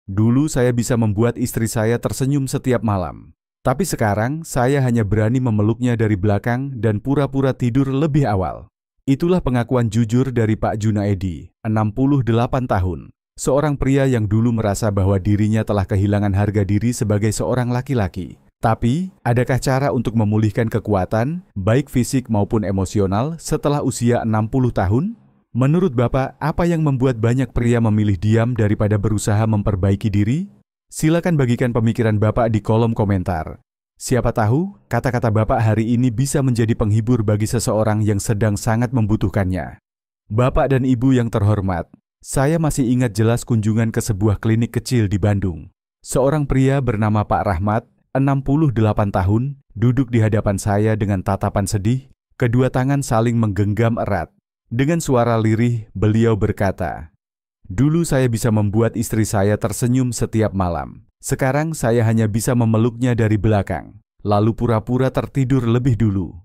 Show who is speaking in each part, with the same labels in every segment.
Speaker 1: Dulu saya bisa membuat istri saya tersenyum setiap malam. Tapi sekarang saya hanya berani memeluknya dari belakang dan pura-pura tidur lebih awal. Itulah pengakuan jujur dari Pak Junaedi, 68 tahun. Seorang pria yang dulu merasa bahwa dirinya telah kehilangan harga diri sebagai seorang laki-laki. Tapi, adakah cara untuk memulihkan kekuatan, baik fisik maupun emosional, setelah usia 60 tahun? Menurut Bapak, apa yang membuat banyak pria memilih diam daripada berusaha memperbaiki diri? Silakan bagikan pemikiran Bapak di kolom komentar. Siapa tahu, kata-kata Bapak hari ini bisa menjadi penghibur bagi seseorang yang sedang sangat membutuhkannya. Bapak dan Ibu yang terhormat, saya masih ingat jelas kunjungan ke sebuah klinik kecil di Bandung. Seorang pria bernama Pak Rahmat, 68 tahun, duduk di hadapan saya dengan tatapan sedih, kedua tangan saling menggenggam erat. Dengan suara lirih, beliau berkata, "Dulu saya bisa membuat istri saya tersenyum setiap malam. Sekarang saya hanya bisa memeluknya dari belakang, lalu pura-pura tertidur lebih dulu."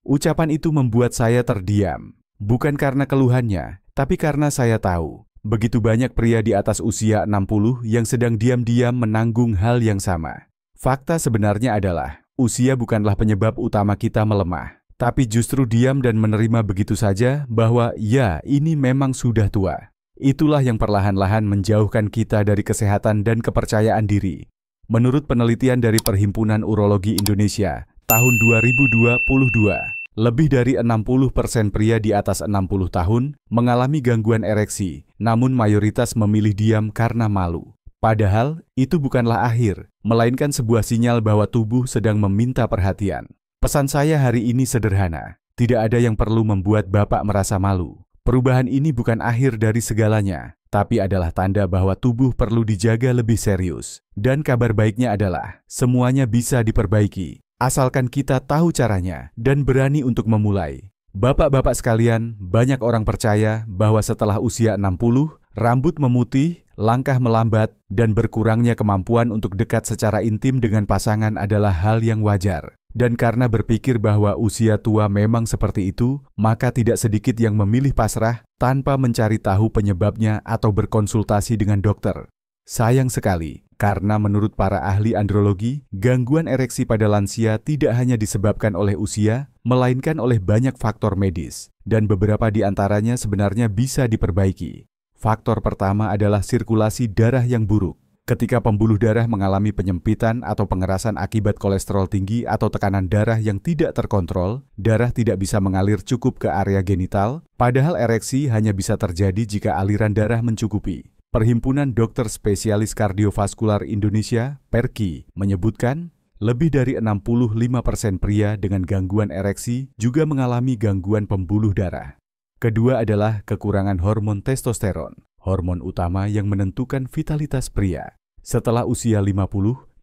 Speaker 1: Ucapan itu membuat saya terdiam, bukan karena keluhannya, tapi karena saya tahu, begitu banyak pria di atas usia 60 yang sedang diam-diam menanggung hal yang sama. Fakta sebenarnya adalah, usia bukanlah penyebab utama kita melemah, tapi justru diam dan menerima begitu saja bahwa ya, ini memang sudah tua. Itulah yang perlahan-lahan menjauhkan kita dari kesehatan dan kepercayaan diri. Menurut penelitian dari Perhimpunan Urologi Indonesia, tahun 2022, lebih dari 60% pria di atas 60 tahun mengalami gangguan ereksi, namun mayoritas memilih diam karena malu. Padahal, itu bukanlah akhir, melainkan sebuah sinyal bahwa tubuh sedang meminta perhatian. Pesan saya hari ini sederhana, tidak ada yang perlu membuat Bapak merasa malu. Perubahan ini bukan akhir dari segalanya, tapi adalah tanda bahwa tubuh perlu dijaga lebih serius. Dan kabar baiknya adalah, semuanya bisa diperbaiki, asalkan kita tahu caranya dan berani untuk memulai. Bapak-bapak sekalian, banyak orang percaya bahwa setelah usia 60, rambut memutih, langkah melambat, dan berkurangnya kemampuan untuk dekat secara intim dengan pasangan adalah hal yang wajar. Dan karena berpikir bahwa usia tua memang seperti itu, maka tidak sedikit yang memilih pasrah tanpa mencari tahu penyebabnya atau berkonsultasi dengan dokter. Sayang sekali, karena menurut para ahli andrologi, gangguan ereksi pada lansia tidak hanya disebabkan oleh usia, melainkan oleh banyak faktor medis, dan beberapa di antaranya sebenarnya bisa diperbaiki. Faktor pertama adalah sirkulasi darah yang buruk. Ketika pembuluh darah mengalami penyempitan atau pengerasan akibat kolesterol tinggi atau tekanan darah yang tidak terkontrol, darah tidak bisa mengalir cukup ke area genital, padahal ereksi hanya bisa terjadi jika aliran darah mencukupi. Perhimpunan Dokter Spesialis Kardiovaskular Indonesia, PERKI, menyebutkan lebih dari 65% pria dengan gangguan ereksi juga mengalami gangguan pembuluh darah. Kedua adalah kekurangan hormon testosteron, hormon utama yang menentukan vitalitas pria. Setelah usia 50,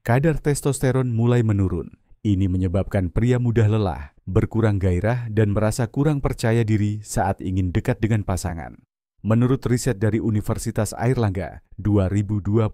Speaker 1: kadar testosteron mulai menurun. Ini menyebabkan pria mudah lelah, berkurang gairah, dan merasa kurang percaya diri saat ingin dekat dengan pasangan. Menurut riset dari Universitas Airlangga 2021,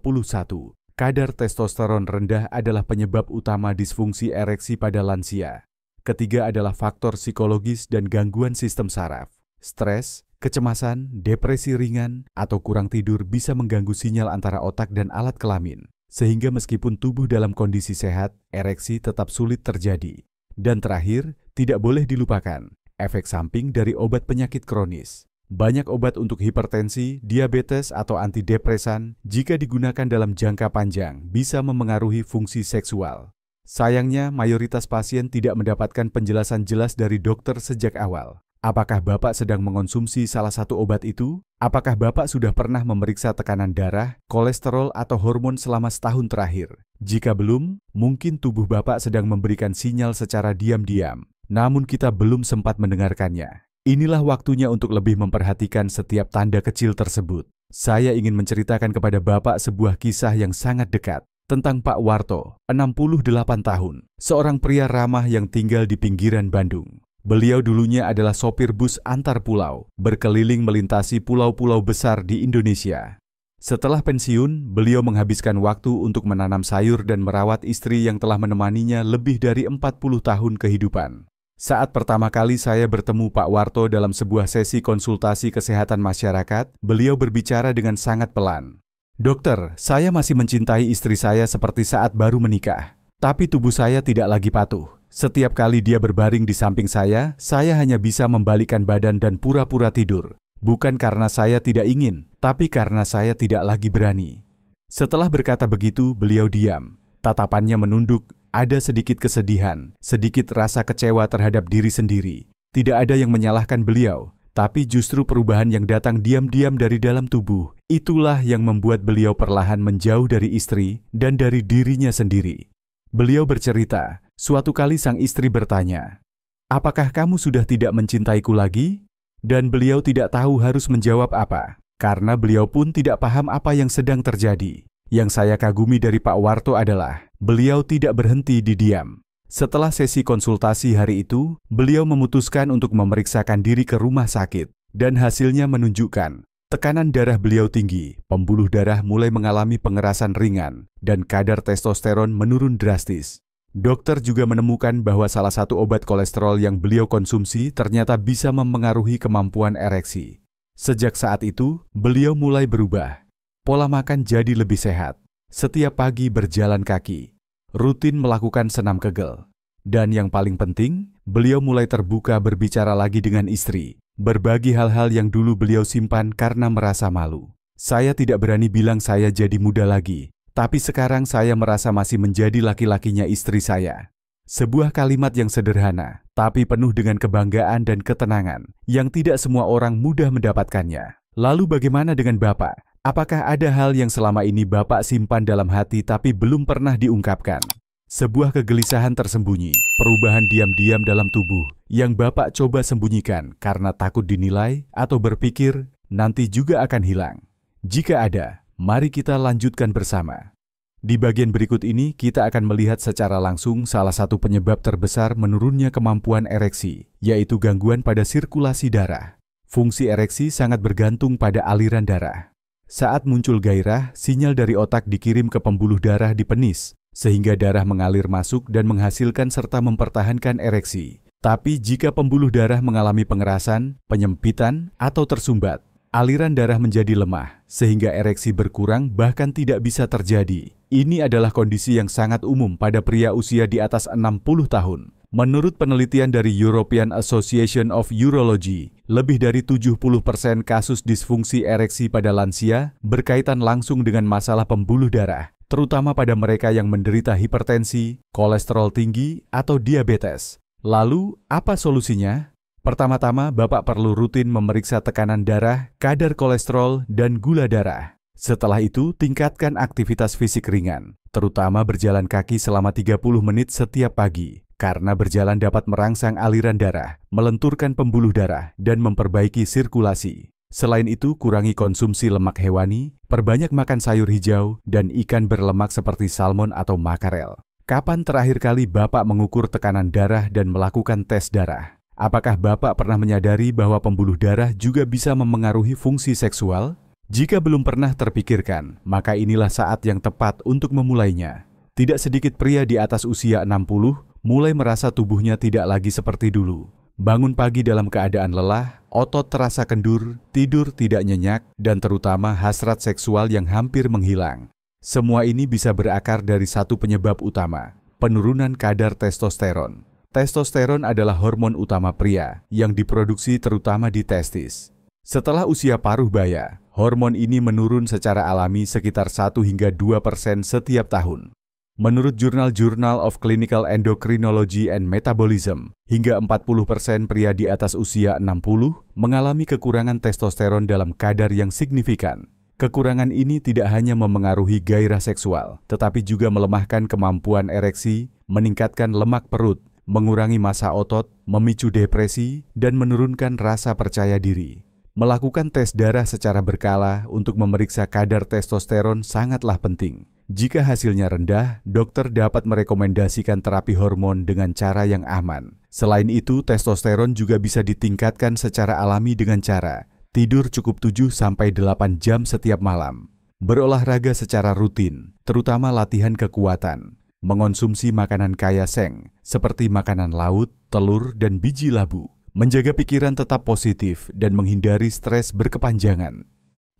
Speaker 1: kadar testosteron rendah adalah penyebab utama disfungsi ereksi pada lansia. Ketiga adalah faktor psikologis dan gangguan sistem saraf. Stres, kecemasan, depresi ringan, atau kurang tidur bisa mengganggu sinyal antara otak dan alat kelamin, sehingga meskipun tubuh dalam kondisi sehat, ereksi tetap sulit terjadi. Dan terakhir, tidak boleh dilupakan, efek samping dari obat penyakit kronis. Banyak obat untuk hipertensi, diabetes, atau antidepresan, jika digunakan dalam jangka panjang, bisa memengaruhi fungsi seksual. Sayangnya, mayoritas pasien tidak mendapatkan penjelasan jelas dari dokter sejak awal. Apakah Bapak sedang mengonsumsi salah satu obat itu? Apakah Bapak sudah pernah memeriksa tekanan darah, kolesterol, atau hormon selama setahun terakhir? Jika belum, mungkin tubuh Bapak sedang memberikan sinyal secara diam-diam, namun kita belum sempat mendengarkannya. Inilah waktunya untuk lebih memperhatikan setiap tanda kecil tersebut. Saya ingin menceritakan kepada Bapak sebuah kisah yang sangat dekat tentang Pak Warto, 68 tahun, seorang pria ramah yang tinggal di pinggiran Bandung. Beliau dulunya adalah sopir bus antar pulau, berkeliling melintasi pulau-pulau besar di Indonesia. Setelah pensiun, beliau menghabiskan waktu untuk menanam sayur dan merawat istri yang telah menemaninya lebih dari 40 tahun kehidupan. Saat pertama kali saya bertemu Pak Warto dalam sebuah sesi konsultasi kesehatan masyarakat, beliau berbicara dengan sangat pelan. "Dokter, saya masih mencintai istri saya seperti saat baru menikah. Tapi tubuh saya tidak lagi patuh. Setiap kali dia berbaring di samping saya hanya bisa membalikkan badan dan pura-pura tidur. Bukan karena saya tidak ingin, tapi karena saya tidak lagi berani." Setelah berkata begitu, beliau diam. Tatapannya menunduk, ada sedikit kesedihan, sedikit rasa kecewa terhadap diri sendiri. Tidak ada yang menyalahkan beliau, tapi justru perubahan yang datang diam-diam dari dalam tubuh. Itulah yang membuat beliau perlahan menjauh dari istri dan dari dirinya sendiri. Beliau bercerita, suatu kali sang istri bertanya, "Apakah kamu sudah tidak mencintaiku lagi?" Dan beliau tidak tahu harus menjawab apa, karena beliau pun tidak paham apa yang sedang terjadi. Yang saya kagumi dari Pak Warto adalah, beliau tidak berhenti di diam. Setelah sesi konsultasi hari itu, beliau memutuskan untuk memeriksakan diri ke rumah sakit, dan hasilnya menunjukkan tekanan darah beliau tinggi, pembuluh darah mulai mengalami pengerasan ringan, dan kadar testosteron menurun drastis. Dokter juga menemukan bahwa salah satu obat kolesterol yang beliau konsumsi ternyata bisa mempengaruhi kemampuan ereksi. Sejak saat itu, beliau mulai berubah. Pola makan jadi lebih sehat. Setiap pagi berjalan kaki. Rutin melakukan senam kegel. Dan yang paling penting, beliau mulai terbuka berbicara lagi dengan istri. Berbagi hal-hal yang dulu beliau simpan karena merasa malu. "Saya tidak berani bilang saya jadi muda lagi, tapi sekarang saya merasa masih menjadi laki-lakinya istri saya." Sebuah kalimat yang sederhana, tapi penuh dengan kebanggaan dan ketenangan, yang tidak semua orang mudah mendapatkannya. Lalu bagaimana dengan Bapak? Apakah ada hal yang selama ini Bapak simpan dalam hati tapi belum pernah diungkapkan? Sebuah kegelisahan tersembunyi, perubahan diam-diam dalam tubuh yang Bapak coba sembunyikan karena takut dinilai atau berpikir nanti juga akan hilang. Jika ada, mari kita lanjutkan bersama. Di bagian berikut ini kita akan melihat secara langsung salah satu penyebab terbesar menurunnya kemampuan ereksi, yaitu gangguan pada sirkulasi darah. Fungsi ereksi sangat bergantung pada aliran darah. Saat muncul gairah, sinyal dari otak dikirim ke pembuluh darah di penis, sehingga darah mengalir masuk dan menghasilkan serta mempertahankan ereksi. Tapi jika pembuluh darah mengalami pengerasan, penyempitan, atau tersumbat, aliran darah menjadi lemah, sehingga ereksi berkurang bahkan tidak bisa terjadi. Ini adalah kondisi yang sangat umum pada pria usia di atas 60 tahun. Menurut penelitian dari European Association of Urology, lebih dari 70% kasus disfungsi ereksi pada lansia berkaitan langsung dengan masalah pembuluh darah, terutama pada mereka yang menderita hipertensi, kolesterol tinggi, atau diabetes. Lalu, apa solusinya? Pertama-tama, Bapak perlu rutin memeriksa tekanan darah, kadar kolesterol, dan gula darah. Setelah itu, tingkatkan aktivitas fisik ringan, terutama berjalan kaki selama 30 menit setiap pagi. Karena berjalan dapat merangsang aliran darah, melenturkan pembuluh darah, dan memperbaiki sirkulasi. Selain itu, kurangi konsumsi lemak hewani, perbanyak makan sayur hijau, dan ikan berlemak seperti salmon atau makarel. Kapan terakhir kali Bapak mengukur tekanan darah dan melakukan tes darah? Apakah Bapak pernah menyadari bahwa pembuluh darah juga bisa memengaruhi fungsi seksual? Jika belum pernah terpikirkan, maka inilah saat yang tepat untuk memulainya. Tidak sedikit pria di atas usia 60 mulai merasa tubuhnya tidak lagi seperti dulu. Bangun pagi dalam keadaan lelah, otot terasa kendur, tidur tidak nyenyak, dan terutama hasrat seksual yang hampir menghilang. Semua ini bisa berakar dari satu penyebab utama, penurunan kadar testosteron. Testosteron adalah hormon utama pria yang diproduksi terutama di testis. Setelah usia paruh baya, hormon ini menurun secara alami sekitar 1 hingga 2% setiap tahun. Menurut jurnal Journal of Clinical Endocrinology and Metabolism, hingga 40% pria di atas usia 60 mengalami kekurangan testosteron dalam kadar yang signifikan. Kekurangan ini tidak hanya memengaruhi gairah seksual, tetapi juga melemahkan kemampuan ereksi, meningkatkan lemak perut, mengurangi massa otot, memicu depresi, dan menurunkan rasa percaya diri. Melakukan tes darah secara berkala untuk memeriksa kadar testosteron sangatlah penting. Jika hasilnya rendah, dokter dapat merekomendasikan terapi hormon dengan cara yang aman. Selain itu, testosteron juga bisa ditingkatkan secara alami dengan cara tidur cukup 7-8 jam setiap malam, berolahraga secara rutin, terutama latihan kekuatan, mengonsumsi makanan kaya seng, seperti makanan laut, telur, dan biji labu, menjaga pikiran tetap positif dan menghindari stres berkepanjangan.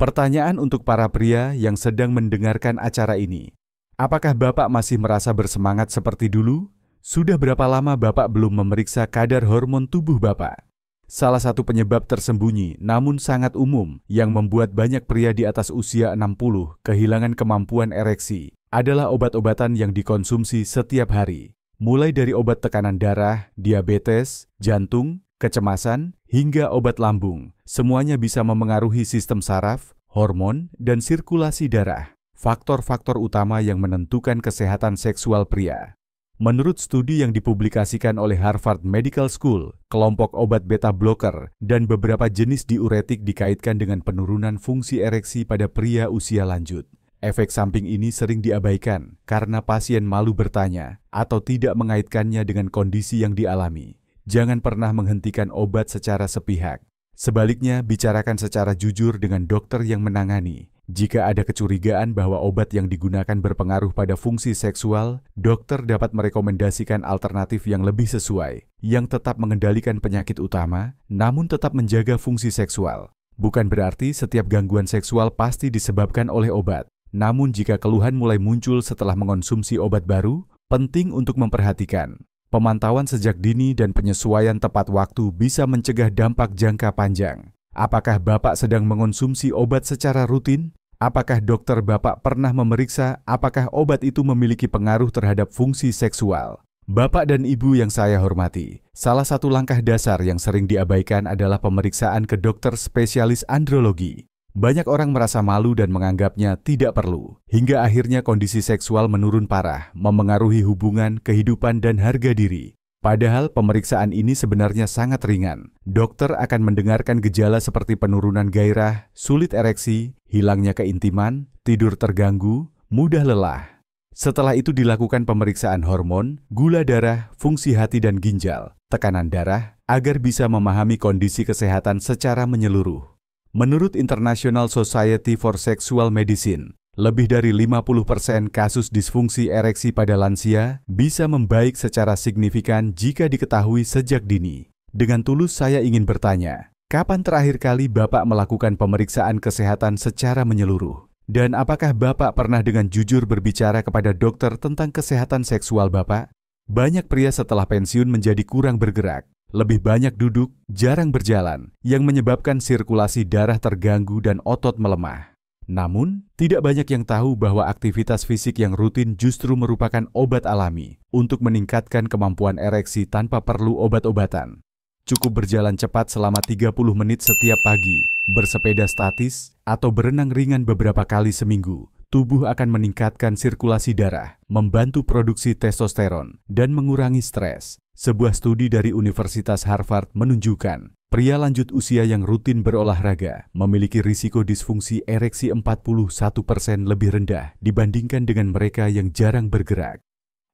Speaker 1: Pertanyaan untuk para pria yang sedang mendengarkan acara ini. Apakah Bapak masih merasa bersemangat seperti dulu? Sudah berapa lama Bapak belum memeriksa kadar hormon tubuh Bapak? Salah satu penyebab tersembunyi namun sangat umum yang membuat banyak pria di atas usia 60 kehilangan kemampuan ereksi adalah obat-obatan yang dikonsumsi setiap hari. Mulai dari obat tekanan darah, diabetes, jantung, kecemasan, hingga obat lambung. Semuanya bisa memengaruhi sistem saraf, hormon, dan sirkulasi darah. Faktor-faktor utama yang menentukan kesehatan seksual pria. Menurut studi yang dipublikasikan oleh Harvard Medical School, kelompok obat beta blocker dan beberapa jenis diuretik dikaitkan dengan penurunan fungsi ereksi pada pria usia lanjut. Efek samping ini sering diabaikan karena pasien malu bertanya atau tidak mengaitkannya dengan kondisi yang dialami. Jangan pernah menghentikan obat secara sepihak. Sebaliknya, bicarakan secara jujur dengan dokter yang menangani. Jika ada kecurigaan bahwa obat yang digunakan berpengaruh pada fungsi seksual, dokter dapat merekomendasikan alternatif yang lebih sesuai, yang tetap mengendalikan penyakit utama, namun tetap menjaga fungsi seksual. Bukan berarti setiap gangguan seksual pasti disebabkan oleh obat. Namun jika keluhan mulai muncul setelah mengonsumsi obat baru, penting untuk memperhatikan. Pemantauan sejak dini dan penyesuaian tepat waktu bisa mencegah dampak jangka panjang. Apakah Bapak sedang mengonsumsi obat secara rutin? Apakah dokter Bapak pernah memeriksa apakah obat itu memiliki pengaruh terhadap fungsi seksual? Bapak dan Ibu yang saya hormati, salah satu langkah dasar yang sering diabaikan adalah pemeriksaan ke dokter spesialis andrologi. Banyak orang merasa malu dan menganggapnya tidak perlu, hingga akhirnya kondisi seksual menurun parah, memengaruhi hubungan, kehidupan, dan harga diri. Padahal pemeriksaan ini sebenarnya sangat ringan. Dokter akan mendengarkan gejala seperti penurunan gairah, sulit ereksi, hilangnya keintiman, tidur terganggu, mudah lelah. Setelah itu dilakukan pemeriksaan hormon, gula darah, fungsi hati dan ginjal, tekanan darah, agar bisa memahami kondisi kesehatan secara menyeluruh. Menurut International Society for Sexual Medicine, lebih dari 50% kasus disfungsi ereksi pada lansia bisa membaik secara signifikan jika diketahui sejak dini. Dengan tulus saya ingin bertanya, kapan terakhir kali Bapak melakukan pemeriksaan kesehatan secara menyeluruh? Dan apakah Bapak pernah dengan jujur berbicara kepada dokter tentang kesehatan seksual Bapak? Banyak pria setelah pensiun menjadi kurang bergerak. Lebih banyak duduk, jarang berjalan, yang menyebabkan sirkulasi darah terganggu dan otot melemah. Namun, tidak banyak yang tahu bahwa aktivitas fisik yang rutin justru merupakan obat alami untuk meningkatkan kemampuan ereksi tanpa perlu obat-obatan. Cukup berjalan cepat selama 30 menit setiap pagi, bersepeda statis, atau berenang ringan beberapa kali seminggu. Tubuh akan meningkatkan sirkulasi darah, membantu produksi testosteron, dan mengurangi stres. Sebuah studi dari Universitas Harvard menunjukkan, pria lanjut usia yang rutin berolahraga memiliki risiko disfungsi ereksi 41% lebih rendah dibandingkan dengan mereka yang jarang bergerak.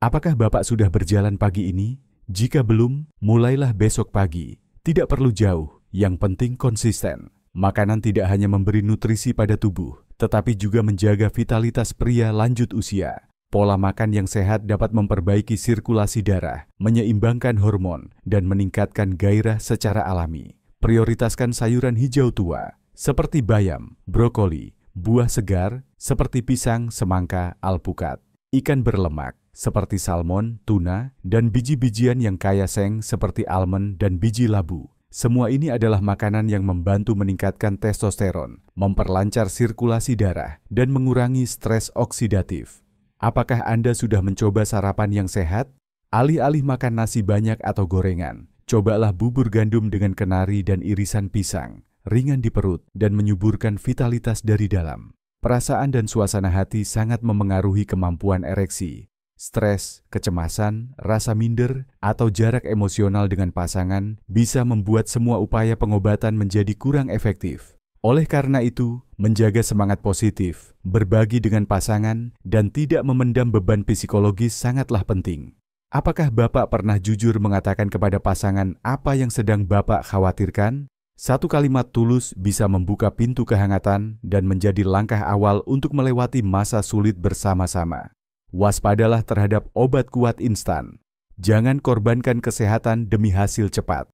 Speaker 1: Apakah Bapak sudah berjalan pagi ini? Jika belum, mulailah besok pagi. Tidak perlu jauh, yang penting konsisten. Makanan tidak hanya memberi nutrisi pada tubuh, tetapi juga menjaga vitalitas pria lanjut usia. Pola makan yang sehat dapat memperbaiki sirkulasi darah, menyeimbangkan hormon, dan meningkatkan gairah secara alami. Prioritaskan sayuran hijau tua, seperti bayam, brokoli, buah segar, seperti pisang, semangka, alpukat, ikan berlemak, seperti salmon, tuna, dan biji-bijian yang kaya seng seperti almond dan biji labu. Semua ini adalah makanan yang membantu meningkatkan testosteron, memperlancar sirkulasi darah, dan mengurangi stres oksidatif. Apakah Anda sudah mencoba sarapan yang sehat? Alih-alih makan nasi banyak atau gorengan, cobalah bubur gandum dengan kenari dan irisan pisang, ringan di perut dan menyuburkan vitalitas dari dalam. Perasaan dan suasana hati sangat memengaruhi kemampuan ereksi. Stres, kecemasan, rasa minder, atau jarak emosional dengan pasangan bisa membuat semua upaya pengobatan menjadi kurang efektif. Oleh karena itu, menjaga semangat positif, berbagi dengan pasangan, dan tidak memendam beban psikologis sangatlah penting. Apakah Bapak pernah jujur mengatakan kepada pasangan apa yang sedang Bapak khawatirkan? Satu kalimat tulus bisa membuka pintu kehangatan dan menjadi langkah awal untuk melewati masa sulit bersama-sama. Waspadalah terhadap obat kuat instan. Jangan korbankan kesehatan demi hasil cepat.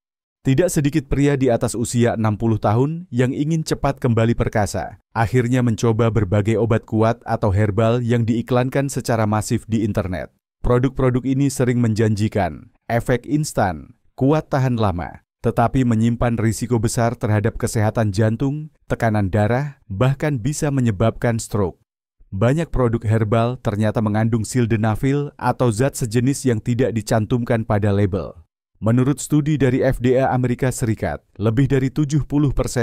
Speaker 1: Tidak sedikit pria di atas usia 60 tahun yang ingin cepat kembali perkasa, akhirnya mencoba berbagai obat kuat atau herbal yang diiklankan secara masif di internet. Produk-produk ini sering menjanjikan efek instan, kuat tahan lama, tetapi menyimpan risiko besar terhadap kesehatan jantung, tekanan darah, bahkan bisa menyebabkan stroke. Banyak produk herbal ternyata mengandung sildenafil atau zat sejenis yang tidak dicantumkan pada label. Menurut studi dari FDA Amerika Serikat, lebih dari 70%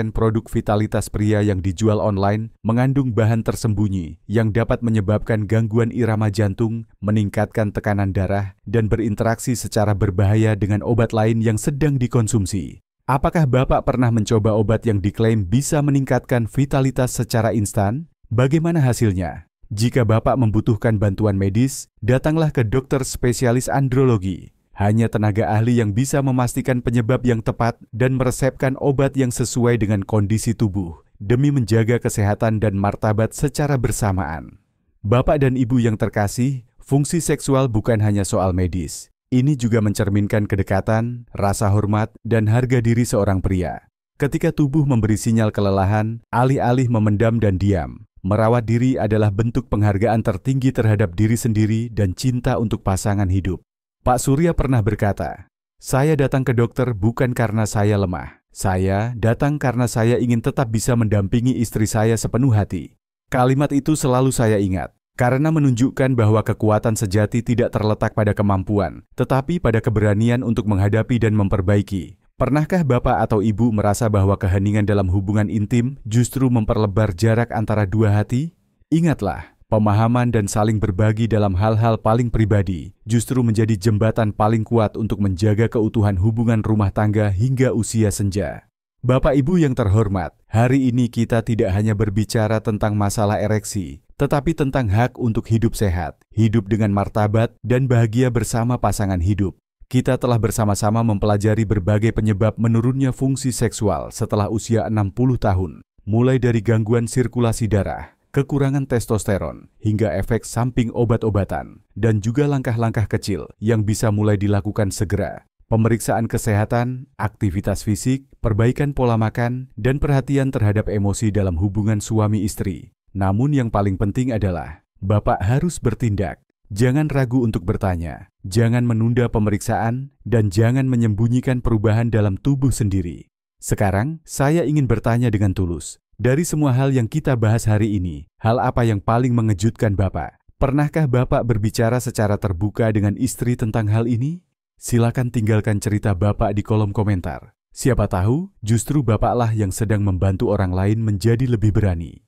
Speaker 1: produk vitalitas pria yang dijual online mengandung bahan tersembunyi yang dapat menyebabkan gangguan irama jantung, meningkatkan tekanan darah, dan berinteraksi secara berbahaya dengan obat lain yang sedang dikonsumsi. Apakah Bapak pernah mencoba obat yang diklaim bisa meningkatkan vitalitas secara instan? Bagaimana hasilnya? Jika Bapak membutuhkan bantuan medis, datanglah ke dokter spesialis andrologi. Hanya tenaga ahli yang bisa memastikan penyebab yang tepat dan meresepkan obat yang sesuai dengan kondisi tubuh demi menjaga kesehatan dan martabat secara bersamaan. Bapak dan Ibu yang terkasih, fungsi seksual bukan hanya soal medis. Ini juga mencerminkan kedekatan, rasa hormat, dan harga diri seorang pria. Ketika tubuh memberi sinyal kelelahan, alih-alih memendam dan diam, merawat diri adalah bentuk penghargaan tertinggi terhadap diri sendiri dan cinta untuk pasangan hidup. Pak Surya pernah berkata, "Saya datang ke dokter bukan karena saya lemah. Saya datang karena saya ingin tetap bisa mendampingi istri saya sepenuh hati." Kalimat itu selalu saya ingat, karena menunjukkan bahwa kekuatan sejati tidak terletak pada kemampuan, tetapi pada keberanian untuk menghadapi dan memperbaiki. Pernahkah Bapak atau Ibu merasa bahwa keheningan dalam hubungan intim justru memperlebar jarak antara dua hati? Ingatlah, pemahaman dan saling berbagi dalam hal-hal paling pribadi justru menjadi jembatan paling kuat untuk menjaga keutuhan hubungan rumah tangga hingga usia senja. Bapak Ibu yang terhormat, hari ini kita tidak hanya berbicara tentang masalah ereksi, tetapi tentang hak untuk hidup sehat, hidup dengan martabat, dan bahagia bersama pasangan hidup. Kita telah bersama-sama mempelajari berbagai penyebab menurunnya fungsi seksual setelah usia 60 tahun, mulai dari gangguan sirkulasi darah, kekurangan testosteron, hingga efek samping obat-obatan, dan juga langkah-langkah kecil yang bisa mulai dilakukan segera. Pemeriksaan kesehatan, aktivitas fisik, perbaikan pola makan, dan perhatian terhadap emosi dalam hubungan suami istri. Namun yang paling penting adalah, Bapak harus bertindak. Jangan ragu untuk bertanya, jangan menunda pemeriksaan, dan jangan menyembunyikan perubahan dalam tubuh sendiri. Sekarang, saya ingin bertanya dengan tulus. Dari semua hal yang kita bahas hari ini, hal apa yang paling mengejutkan Bapak? Pernahkah Bapak berbicara secara terbuka dengan istri tentang hal ini? Silakan tinggalkan cerita Bapak di kolom komentar. Siapa tahu, justru Bapaklah yang sedang membantu orang lain menjadi lebih berani.